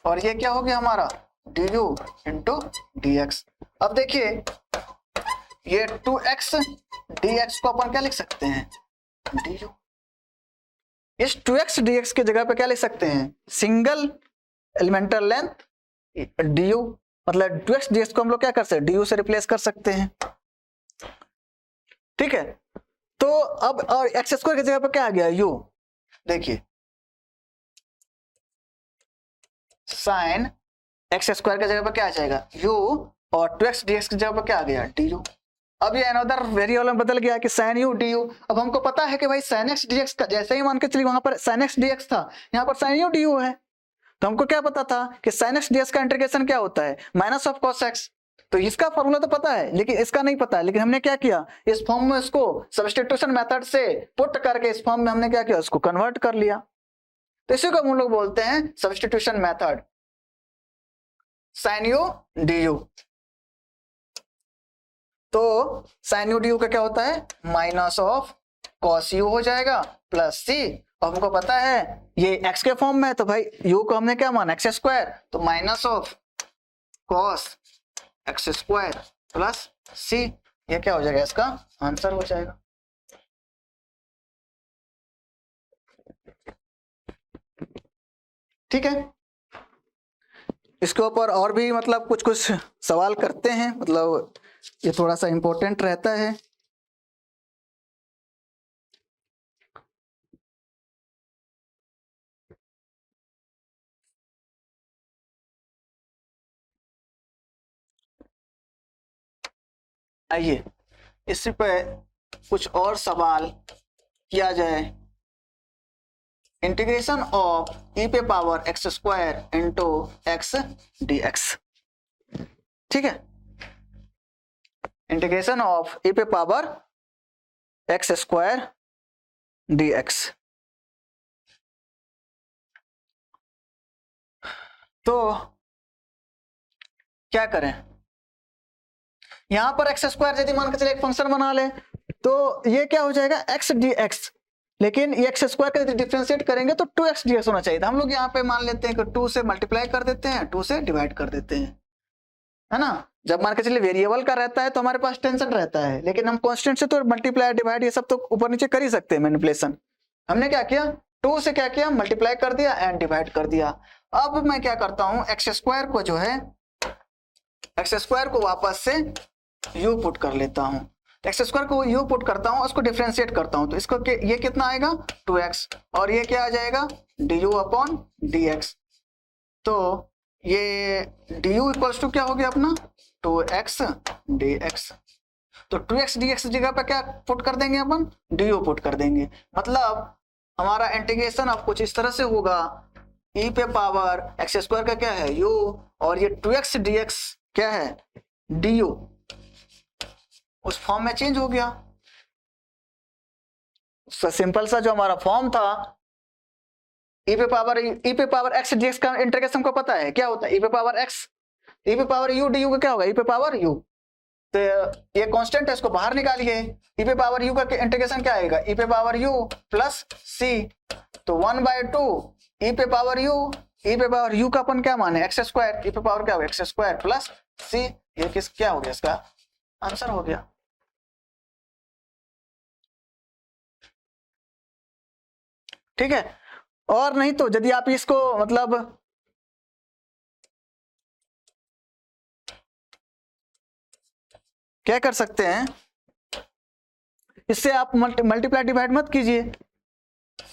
और ये क्या हो गया हमारा D you into D x. अब देखिए ये 2x dx को अपन क्या लिख सकते हैं du। इस 2x dx के जगह पे क्या लिख सकते हैं, सिंगल एलिमेंटल लेंथ du, मतलब 2x dx को हम लोग क्या कर सकते हैं du से रिप्लेस कर सकते हैं। ठीक है, तो अब और एक्स स्क्वायर की जगह पे क्या आ गया u, देखिए साइन एक्स स्क्वायर की जगह पे क्या आ जाएगा u और 2x dx की जगह पे क्या आ गया du। अब ये अनदर वेरिएबल में बदल गया कि sin u du। अब हमको पता है कि भाई sin x dx का जैसे ही मान के चलिए वहां पर sin x dx था, यहाँ पर sin u du है, तो हमको क्या पता था कि sin x dx का इंटीग्रेशन क्या होता है माइनस ऑफ cos x। तो इसका फॉर्मूला तो पता है लेकिन इसका नहीं पता है, लेकिन हमने क्या किया इस फॉर्म में इसको सब्स्टिट्यूशन मेथड से पुट करके इस फॉर्म में हमने क्या किया उसको कन्वर्ट कर लिया। तो इसी को हम लोग बोलते हैं substitution method, sin u du। तो साइन यू डी यू का क्या होता है माइनस ऑफ कॉस यू हो जाएगा प्लस सी, और हमको पता है ये एक्स के फॉर्म में है तो भाई यू को हमने क्या माना एक्स स्क्वायर, तो minus of cos x square plus c, ये क्या हो जाएगा इसका आंसर हो जाएगा। ठीक है, इसके ऊपर और भी मतलब कुछ कुछ सवाल करते हैं, मतलब ये थोड़ा सा इम्पोर्टेंट रहता है। आइए इस पे कुछ और सवाल किया जाए। इंटीग्रेशन ऑफ ई पे power x square into x d x. ठीक है, इंटीग्रेशन ऑफ ई पे power x square D x. तो क्या करें, यहां पर एक्स स्क्वायर यदि मान के चले एक फंक्शन बना ले तो ये क्या हो जाएगा एक्स डी एक्स, लेकिन ये एक्स स्क्वायर का यदि डिफरेंशिएट करेंगे तो 2x डी एक्स होना चाहिए था। हम लोग यहाँ पे मान लेते हैं कि 2 से मल्टीप्लाई कर देते हैं, 2 से डिवाइड कर देते हैं, है ना। जब मान के चलिए वेरिएबल का रहता है तो हमारे पास टेंशन रहता है, लेकिन हम कांस्टेंट से तो मल्टीप्लाई डिवाइड ये सब तो ऊपर नीचे कर ही सकते हैं मैनिपुलेशन। हमने क्या किया, 2 से क्या किया, मल्टीप्लाई कर दिया एंड डिवाइड कर दिया। अब मैं क्या करता हूं, एक्स स्क्वायर को जो है, एक्स स्क्वायर को वापस से यू पुट कर लेता हूं। एक्स स्क्वायर को यू पुट करता हूं, उसको डिफरेंशिएट करता हूं, तो इसको ये कितना आएगा 2x, और ये क्या आ जाएगा du अपॉन dx। तो ये du इक्वल्स टू क्या हो गया अपना 2x dx। तो 2x dx जगह पे क्या पुट कर देंगे अपन, du पुट कर देंगे। मतलब हमारा इंटीग्रेशन अब कुछ इस तरह से होगा, e पे पावर एक्स स्क्वायर का क्या है u, और ये 2x dx क्या है du, उस फॉर्म में चेंज हो गया। सिंपल सा जो हमारा फॉर्म था e पे पावर x dx का इंटीग्रेशन को पता है क्या होता है, e पे पावर x, e पे पावर u du का क्या होगा e पे पावर u। तो ये कांस्टेंट है, इसको बाहर निकालिए, e पे पावर u का इंटीग्रेशन क्या आएगा e पे पावर u प्लस c, तो 1/2 e पे पावर u का अपन क्या माने एक्स स्क्वायर, e पे पावर क्या होगा एक्स स्क्वायर प्लस c। ये किस क्या हो गया, इसका आंसर हो गया। ठीक है, और नहीं तो यदि आप इसको मतलब क्या कर सकते हैं, इससे आप मल्टीप्लाई डिवाइड मत कीजिए।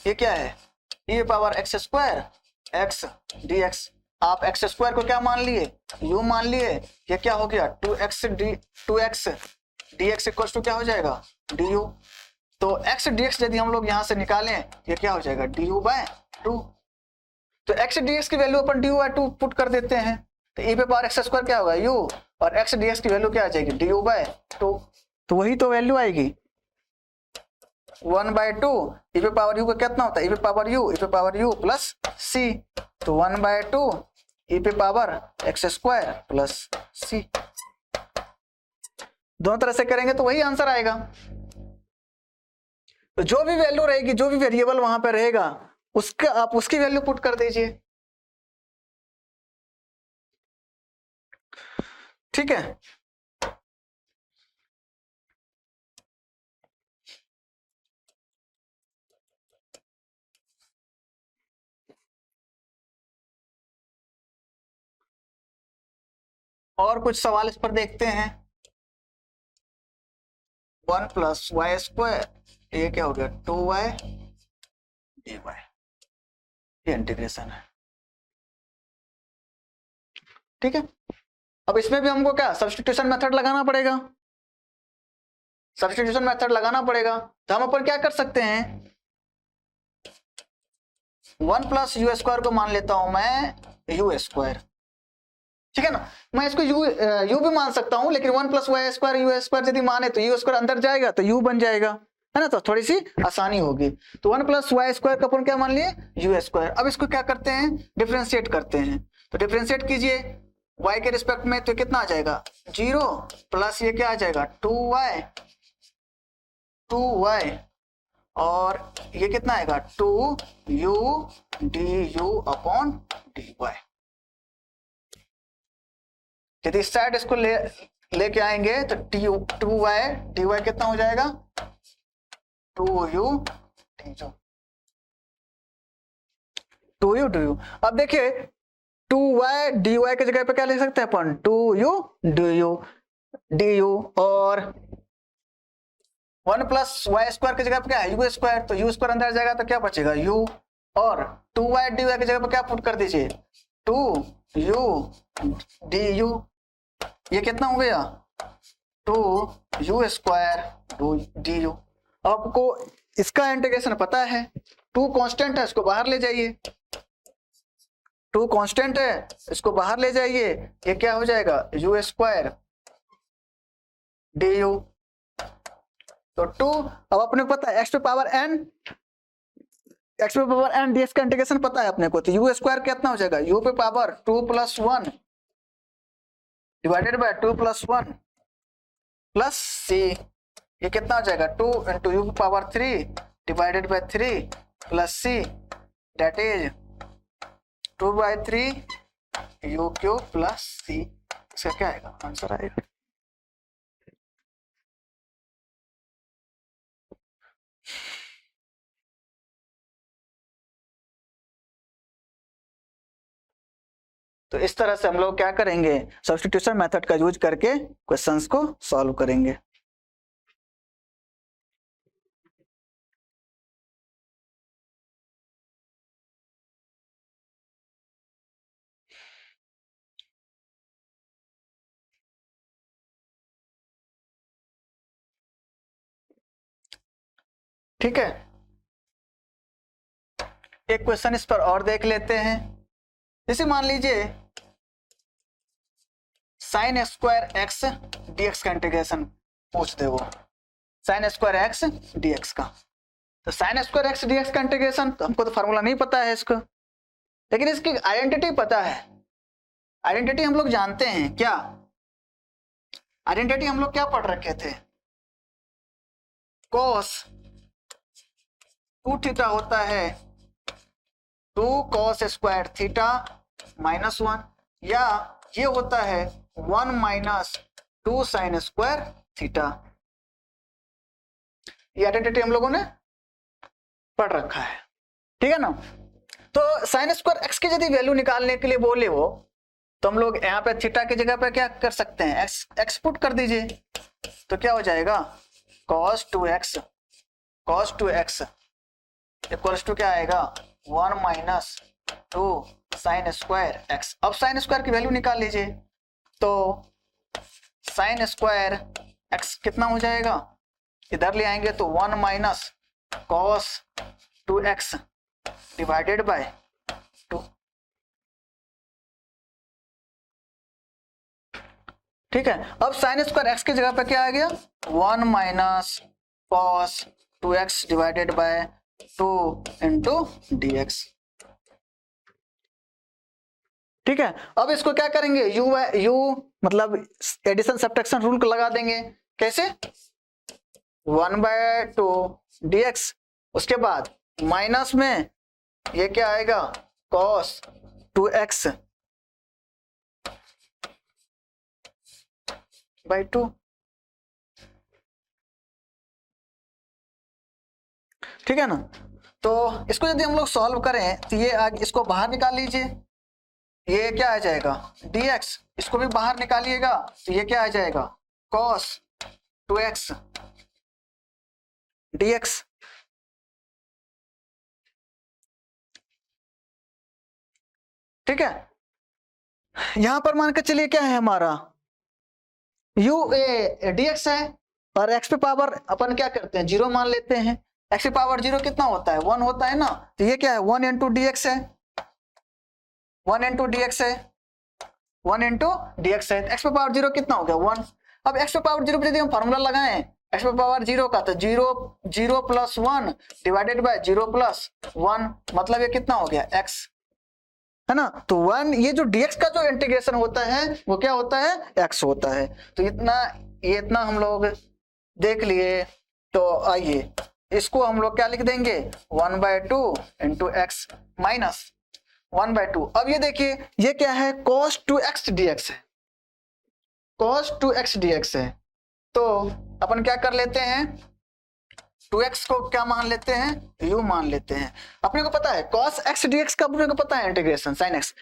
ये क्या है e power x square x d x, आप एक्स स्क्वायर को क्या मान लिए u मान लिए, ये क्या हो गया 2x D x equal to क्या हो जाएगा du। तो x dx यदि हम लोग यहां से निकालें, ये क्या हो जाएगा du/2। तो x dx की वैल्यू अपन du/2 पुट कर देते हैं, तो e पे पावर एक्स स्क्वायर क्या होगा u, और x dx की वैल्यू क्या आ जाएगी du/2। तो वही तो वैल्यू आएगी 1/2, e पे पावर u का कितना होता है e पे पावर u प्लस c, तो 1/2 e पे power x square plus c। दोनों तरह से करेंगे तो वही आंसर आएगा। तो जो भी वैल्यू रहेगी, जो भी वेरिएबल वहां पे रहेगा, उसका आप उसकी वैल्यू पुट कर दीजिए। ठीक है, और कुछ सवाल इस पर देखते हैं। 1 प्लस वाई स्क्वायर, ये क्या हो गया 2y dy, ये इंटीग्रेशन है। ठीक है, अब इसमें भी हमको क्या सब्स्टिट्यूशन मेथड लगाना पड़ेगा, सब्स्टिट्यूशन मेथड लगाना पड़ेगा। तो हम अपन क्या कर सकते हैं, 1 प्लस यू स्क्वायर को मान लेता हूं मैं यू स्क्वायर। ठीक है ना, मैं इसको यू भी मान सकता हूं, लेकिन 1 plus y square u square यदि माने तो यू स्क्वायर अंदर जाएगा तो यू बन जाएगा, है ना, तो थोड़ी सी आसानी होगी। तो 1 प्लस वाई स्क्वायर का अपन क्या मान लिए यू स्क्वायर। अब इसको क्या करते हैं डिफरेंशिएट करते हैं, तो डिफरेंशिएट कीजिए y के रिस्पेक्ट में, तो कितना आ जाएगा 0 प्लस ये क्या आ जाएगा 2y, और ये कितना आएगा 2u du अपॉन dy। यदि इस साइड इसको लेके आएंगे तो 2y dy कितना हो जाएगा 2u du। अब देखिए 2y dy की जगह पे क्या लिख सकते हैं अपन, 2u du, और 1 प्लस वाई स्क्वायर की जगह पे क्या है, यू स्क्वायर, तो यू स्क्वायर अंदर जाएगा तो क्या बचेगा u, और 2y dy की जगह पे क्या पुट कर दीजिए, 2u du, ये कितना हो गया 2u स्क्वायर du। अब आपको इसका इंटीग्रेशन पता है, 2 कांस्टेंट है, इसको बाहर ले जाइए, 2 कांस्टेंट है, इसको बाहर ले जाइए, ये क्या हो जाएगा u स्क्वायर du। तो 2, अब अपने को पता है x पे पावर n dx का इंटीग्रेशन पता है अपने को, तो u स्क्वायर कितना हो जाएगा, u पे power 2 + 1 divided bye 2 + 1 plus c, ये कितना हो जाएगा 2 × u power 3 divided by 3 plus c, that is 2/3 u³ plus c। इसका क्या आएगा, आंसर आएगा। तो इस तरह से हम लोग क्या करेंगे, सब्स्टिट्यूशन मेथड का यूज करके क्वेश्चंस को सॉल्व करेंगे। ठीक है, एक क्वेश्चन इस पर और देख लेते हैं। जैसे मान लीजिए sin स्क्वायर x dx का इंटीग्रेशन पूछ दे, वो sin स्क्वायर x dx का, तो sin स्क्वायर x dx का इंटीग्रेशन, तो हमको तो फार्मूला नहीं पता है इसको, लेकिन इसकी आइडेंटिटी पता है। आइडेंटिटी हम लोग जानते हैं, क्या आइडेंटिटी हम लोग क्या पढ़ रखे थे, cos 2 थीटा होता है 2 cos स्क्वायर थीटा -1, या ये होता है 1 - 2 sin स्क्वायर थीटा। ये आइडेंटिटी हम लोगों ने पढ़ रखा है, ठीक है ना। तो sin स्क्वायर x की यदि वैल्यू निकालने के लिए बोले वो, तो हम लोग यहाँ पे थीटा की जगह पे क्या कर सकते हैं, x पुट कर दीजिए, तो क्या हो जाएगा cos 2x इक्वल्स टू क्या आएगा 1 - 2 sin स्क्वायर x। अब sin स्क्वायर की वैल्यू निकाल लीजिए, तो sin स्क्वायर x कितना हो जाएगा, इधर ले आएंगे तो 1 - cos 2x डिवाइडेड बाय 2। ठीक है, अब sin स्क्वायर x की जगह पे क्या आ गया 1 - cos 2x divided by 2 × dx। ठीक है, अब इसको क्या करेंगे, u मतलब एडिशन सब्ट्रैक्शन रूल को लगा देंगे, कैसे 1/2 dx, उसके बाद माइनस में ये क्या आएगा cos 2x by 2। ठीक है ना, तो इसको यदि हम लोग सॉल्व करें तो ये इसको बाहर निकाल लीजिए, ये क्या आ जाएगा dx, इसको भी बाहर निकालिएगा तो ये क्या आ जाएगा cos 2x dx। ठीक है, यहां पर मान के चलिए क्या है हमारा u dx है, और x पे पावर अपन क्या करते हैं 0 मान लेते हैं, x पे पावर 0 कितना होता है 1 होता है ना, तो ये क्या है 1 × dx है, 1 × dx है, 1 × dx है, x पे पावर 0 कितना हो गया 1। अब x पे पावर 0 पे यदि हम फार्मूला लगाएं x पे पावर 0 का, तो 0 + 1 डिवाइडेड बाय 0 + 1, मतलब ये कितना हो गया x, है ना। तो 1 ये जो dx का जो इंटीग्रेशन होता है वो क्या होता है x होता है। तो ये इतना हम लोग देख लिए, तो आइए इसको हम लोग क्या लिख देंगे 1/2 × x माइनस 1/2। अब ये देखिए ये क्या है cos 2x dx है, cos 2x dx है, तो अपन क्या कर लेते हैं 2x को क्या मान लेते हैं u मान लेते हैं। अपने को पता है cos x dx का अपने को पता है इंटीग्रेशन sin x,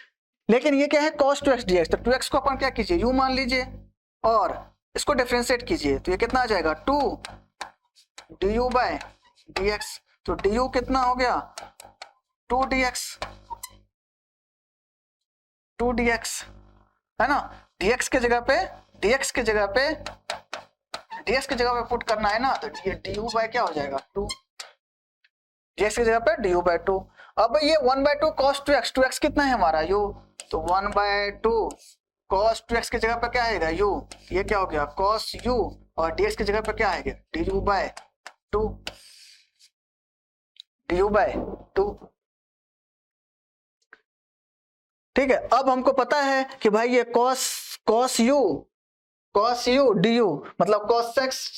लेकिन ये क्या है cos 2x dx, तो 2x को अपन क्या कीजिए u मान लीजिए और इसको डिफरेंशिएट कीजिए, तो ये कितना आ जाएगा 2 du बाय dx। तो du कितना हो गया 2 dx है ना। dx के जगह पे पुट करना है ना, तो ये du बाय क्या हो जाएगा 2, dx की जगह पे du बाय 2। अब ये 1/2 cos 2x, 2x कितना है हमारा u, तो 1/2 cos 2x की जगह पे क्या आएगा u, ये क्या हो गया cos u, और dx की जगह पे क्या आएगा du बाय 2। ठीक है, अब हमको पता है कि भाई ये cos u du मतलब cos x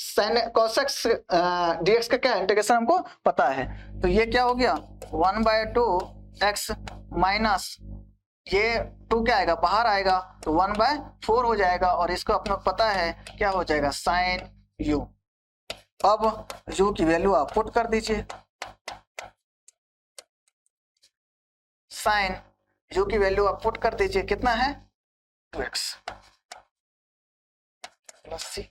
dx का क्या इंटीग्रेशन हमको पता है, तो ये क्या हो गया 1/2 x माइनस ये 2 क्या आएगा बाहर आएगा, तो 1/4 हो जाएगा, और इसको अपना पता है क्या हो जाएगा sin u। अब u की वैल्यू आप पुट कर दीजिए, sin u की वैल्यू आप पुट कर दीजिए, कितना है 2x प्लस c।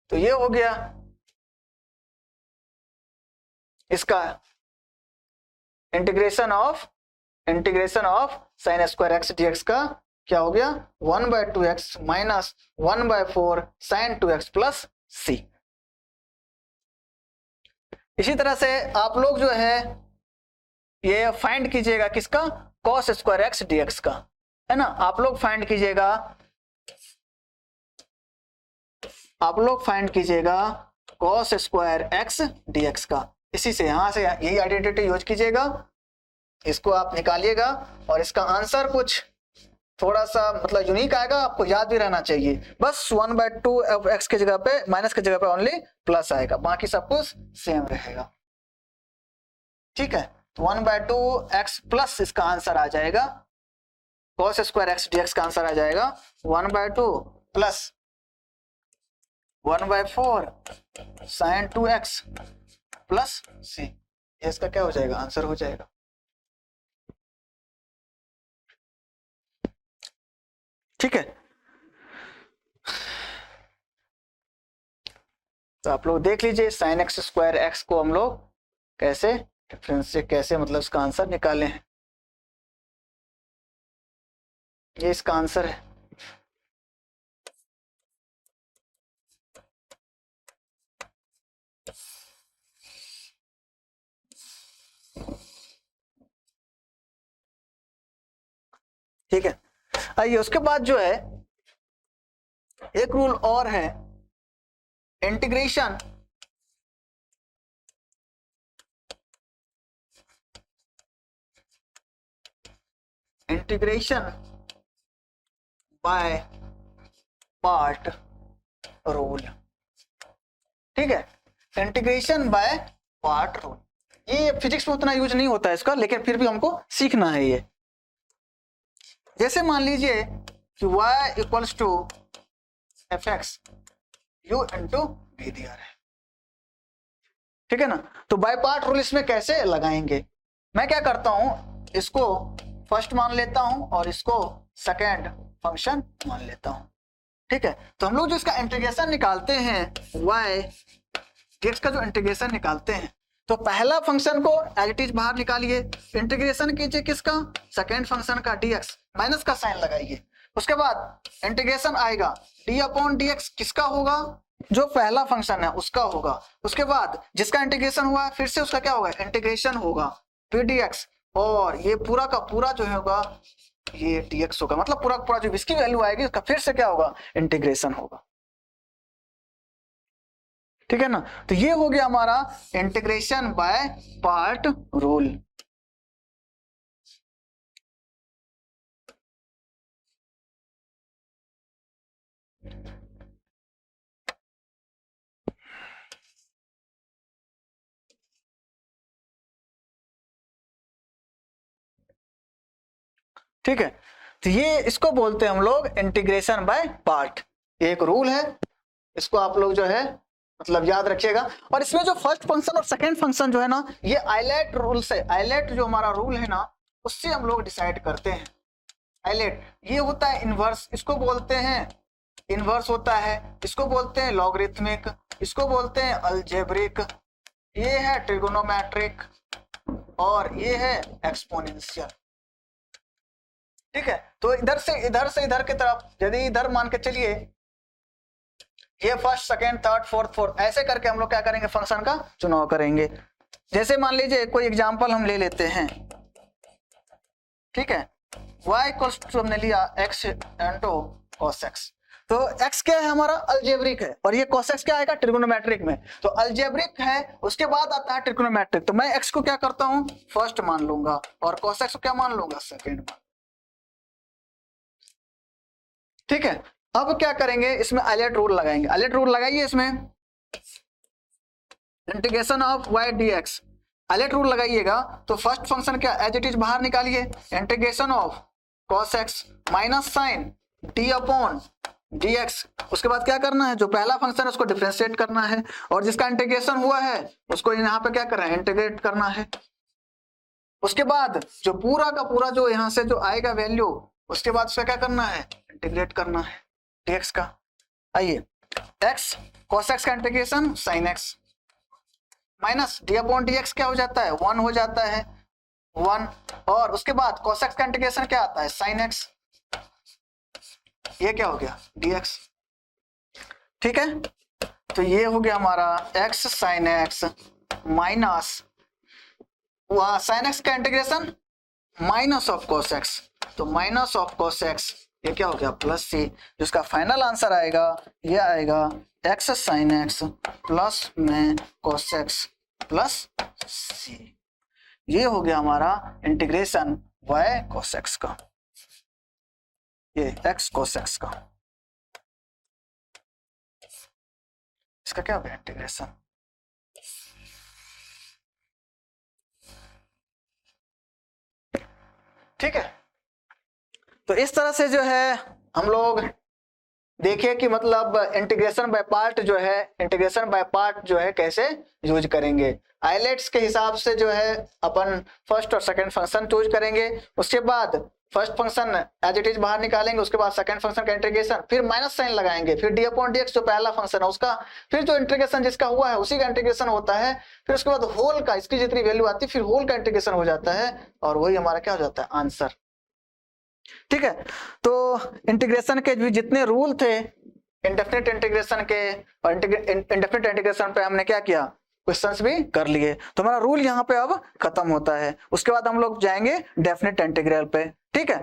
तो ये हो गया इसका integration of sin square x dx का क्या हो गया 1/2 x minus 1/4 sin 2x plus c। इसी तरह से आप लोग जो है ये फाइंड कीजिएगा किसका cos स्क्वायर x dx का, है ना। आप लोग फाइंड कीजिएगा cos स्क्वायर x dx का, इसी से यहां से यही आइडेंटिटी यूज कीजिएगा, इसको आप निकालिएगा और इसका आंसर कुछ थोड़ा सा मतलब यूनिक आएगा, आपको याद भी रहना चाहिए। बस 1/2 x के जगह पे माइनस के जगह पे ओनली प्लस आएगा, बाकी सब कुछ सेम रहेगा। ठीक है, तो 1/2 x प्लस इसका आंसर आ जाएगा, cos स्क्वायर x dx का आंसर आ जाएगा 1/2 plus 1/4 sin 2x plus c। ये इसका क्या हो जाएगा आंसर हो जाएगा। ठीक है, तो आप लोग देख लीजिए sin x स्क्वायर x को हम लोग कैसे डिफरेंस से कैसे मतलब इसका आंसर निकाले हैं, ये इसका आंसर है। ठीक है, आइए उसके बाद जो है एक रूल और है, इंटीग्रेशन बाय पार्ट रूल। ठीक है, इंटीग्रेशन बाय पार्ट रूल, ये फिजिक्स में उतना यूज नहीं होता है इसका, लेकिन फिर भी हमको सीखना है ये। जैसे मान लीजिए कि y equals to fx u into v दिया है, ठीक है ना। तो बाय पार्ट रूल इसमें कैसे लगाएंगे, मैं क्या करता हूं इसको फर्स्ट मान लेता हूं और इसको सेकेंड फंक्शन मान लेता हूं। ठीक है, तो हम लोग जो इसका इंटीग्रेशन निकालते हैं y dx का जो इंटीग्रेशन निकालते हैं, तो पहला फंक्शन को एज इट इज बाहर निकालिए, इंटीग्रेशन कीजिए किसका सेकेंड फंक्शन का dx, माइनस का साइन लगाइए, उसके बाद इंटीग्रेशन आएगा d अपॉन dx किसका होगा जो पहला फंक्शन है उसका होगा, उसके बाद जिसका इंटीग्रेशन हुआ फिर से उसका क्या होगा इंटीग्रेशन होगा फिर dx, और ये पूरा का पूरा जो होगा ये dx होगा, मतलब पूरा का पूरा जो इसकी वैल्यू आएगी उसका फिर से क्या होगा इंटीग्रेशन होगा। ठीक है ना, तो ये हो गया हमारा इंटीग्रेशन बाय पार्ट रूल। ठीक है, तो ये इसको बोलते हैं हम लोग इंटीग्रेशन बाय पार्ट, ये एक रूल है, इसको आप लोग जो है मतलब याद रखिएगा। और इसमें जो फर्स्ट फंक्शन और सेकंड फंक्शन जो है ना, ये आइलेट रूल से, आइलेट जो हमारा रूल है ना, उससे हम लोग डिसाइड करते हैं। आइलेट ये होता है इनवर्स, इसको बोलते हैं इनवर्स होता है, इसको बोलते हैं लॉगरिथमिक, इसको बोलते हैं अलजेब्रिक, ये है ट्रिगोनोमेट्रिक और ये है एक्सपोनेंशियल। ठीक है, तो इधर से इधर की तरफ, यदि इधर मान के चलिए ये फर्स्ट सेकेंड थर्ड फोर्थ ऐसे करके हम लोग क्या करेंगे, फंक्शन का चुनाव करेंगे। जैसे मान लीजिए कोई एग्जांपल हम ले लेते हैं, ठीक है, y इक्वल्स टू हमने लिया x इंटू cos x, तो x क्या है हमारा, अलजेब्रिक है, और ये cos x क्या आएगा, ट्रिगोनोमेट्रिक में। तो अलजेब्रिक है, उसके बाद आता है ट्रिगोनोमेट्रिक, तो मैं x को क्या करता हूं, फर्स्ट मान लूंगा, और cos x को क्या मान लूंगा, सेकेंड मान। ठीक है, अब क्या करेंगे, इसमें आइलेट रूल लगाएंगे। आइलेट रूल लगाइए इसमें, integration of y dx, ILATE rule लगाइएगा। तो फर्स्ट फंक्शन क्या एज इट इज बाहर निकालिए, integration of cos x minus sign d upon dx। उसके बाद क्या करना है, जो पहला फंक्शन है उसको डिफरेंशिएट करना है, और जिसका इंटीग्रेशन हुआ है उसको यहाँ पे क्या करना है, इंटीग्रेट करना है। उसके बाद जो पूरा का पूरा जो यहाँ से जो आएगा वैल्यू, उसके बाद उसका क्या करना है, इंटीग्रेट करना है dx का। आइए, x cos x का integration sin x minus d upon dx क्या हो जाता है, 1 हो जाता है 1, और उसके बाद cos x का इंटीग्रेशन क्या आता है, sin x, ये क्या हो गया dx। ठीक है, तो ये हो गया हमारा x sin x minus sin x का integration minus of cos x, तो माइनस ऑफ cos x, ये क्या हो गया प्लस c, जिसका फाइनल आंसर आएगा, ये आएगा x sin x प्लस में cos x प्लस c। ये हो गया हमारा इंटीग्रेशन y cos x का, ये x cos x का, इसका क्या हो गया इंटीग्रेशन। ठीक है, तो इस तरह से जो है हम लोग देखिए कि मतलब इंटीग्रेशन बाय पार्ट जो है, इंटीग्रेशन बाय पार्ट जो है कैसे यूज करेंगे। आइलेट्स के हिसाब से जो है अपन फर्स्ट और सेकंड फंक्शन चूज करेंगे, उसके बाद first function as it is बाहर निकालेंगे, उसके बाद सेकंड फंक्शन का इंटीग्रेशन, फिर माइनस साइन लगाएंगे, फिर डी अपॉन डी एक्स जो पहला फंक्शन है उसका, फिर जो इंटीग्रेशन जिसका हुआ है उसी का इंटीग्रेशन होता है, फिर उसके बाद होल का, इसकी जितनी वैल्यू आती है फिर होल का इंटीग्रेशन हो जाता है, और वही हमारा क्या हो जाता है, आंसर। ठीक है, तो इंटीग्रेशन के भी जितने रूल थे इंडेफिनिट इंटीग्रेशन के और इंडेफिनिट इंटीग्रेशन पे हमने क्या किया, क्वेश्चंस भी कर लिए, तो हमारा रूल यहाँ पे अब खत्म होता है। उसके बाद हम लोग जाएंगे डेफिनिट इंटीग्रल पे। ठीक है,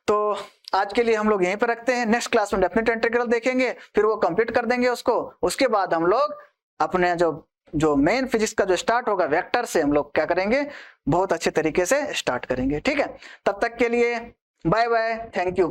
तो आज के लिए हम लोग यहीं पे रखते हैं, नेक्स्ट क्लास में डेफिनिट इंटीग्रल देखेंगे, फिर वो कंप्लीट कर देंगे उसको। उसके बाद हम लोग अपने जो मेन फिजिक्स का जो स्टार्ट होगा वेक्टर से, हम लोग क्या करेंगे, बहुत अच्छे तरीके से स्टार्ट करेंगे। ठीक है, तब तक के लिए बाय बाय, थैंक यू।